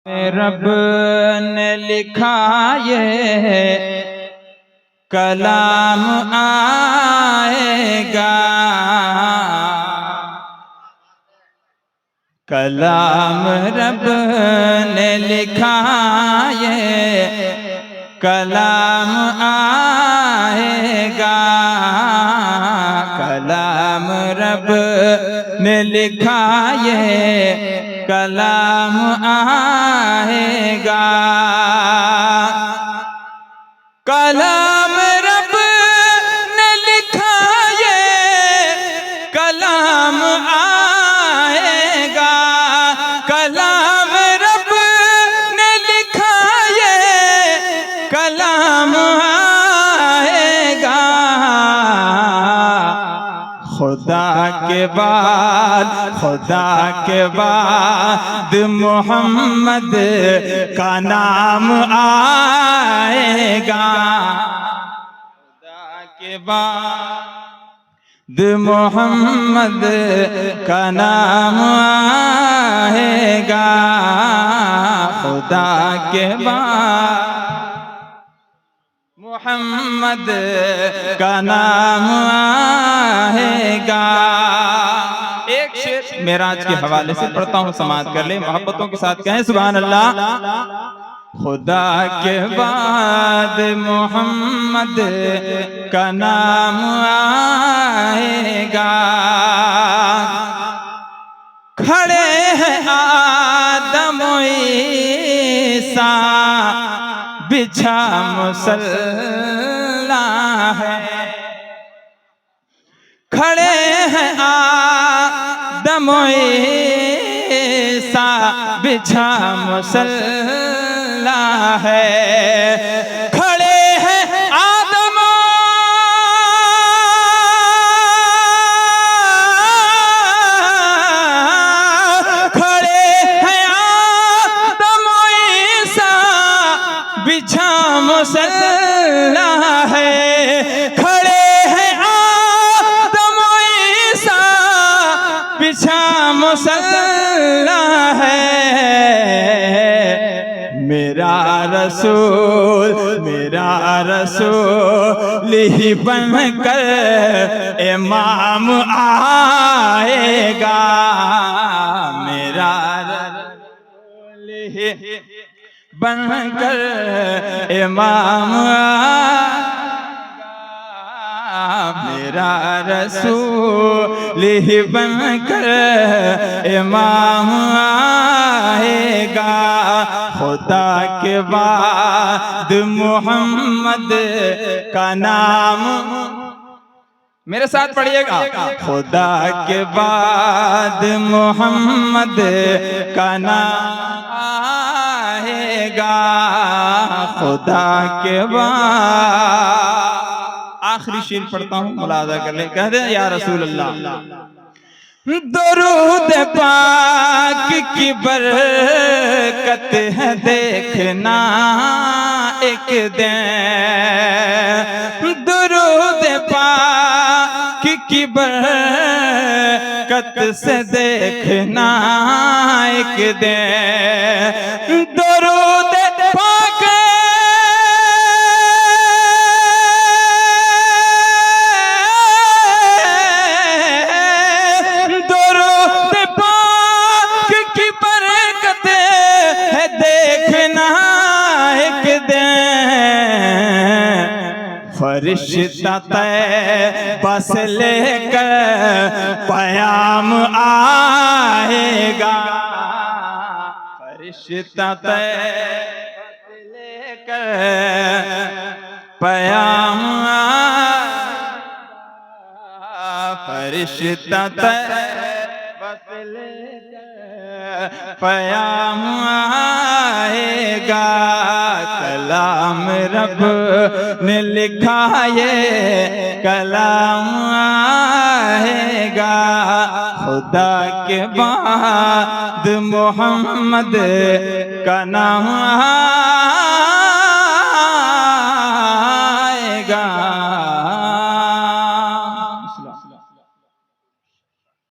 रब ने लिखा ये कलाम आएगा, कलाम रब ने लिखा ये कलाम आएगा, कलाम रब ने लिखा ये कलाम आएगा, कलाम रब ने लिखा ये कलाम आएगा, कलाम रब ने लिखा ये कलाम आएगा, खुदा के बाद मोहम्मद का नाम आएगा, खुदा के बाद मोहम्मद का नाम आएगा, खुदा के बाद मोहम्मद का नाम आएगा। एक शेर मेराज के हवाले से पढ़ता हूँ, समाज कर ले, मोहब्बतों के साथ कहें सुभान अल्लाह। खुदा के बाद मोहम्मद का नाम आएगा, खड़े हैं आदम ईसा बिछा मुसल्ला है, खड़े हैं आदम ईसा बिछा मुसल्ला है, खड़े हैं आदम खड़े हैं आदम ईसा बिछा मुसल्ला है, खड़े हैं आदम ईसा बिछा मुसल्ला है, मेरा रसूल ही बनकर इमाम आएगा, मेरा रसूल ही बनकर इमाम आएगा, मेरा रसूल ही बनकर इमाम आएगा, खुदा के बाद मोहम्मद का नाम, मेरे साथ पढ़िएगा, खुदा के बाद मोहम्मद का नाम आएगा, खुदा के बाद। आखिरी शेर पढ़ता हूँ, मुलाजा कर ले, कह दे या रसूल अल्लाह। दरूद पाक की बरकत है देखना एक दिन, दरूद पाक की बरकत से देखना एक दिन, दरूद पाक फरिश्ता तैबा से लेकर पयाम आएगा, फरिश्ता तैबा से लेकर पयाम फरिश्ता तैबा से लेकर पयाम आएगा, कलाम रब ने लिखा ये कलाम आएगा, खुदा के बाद मोहम्मद का नाम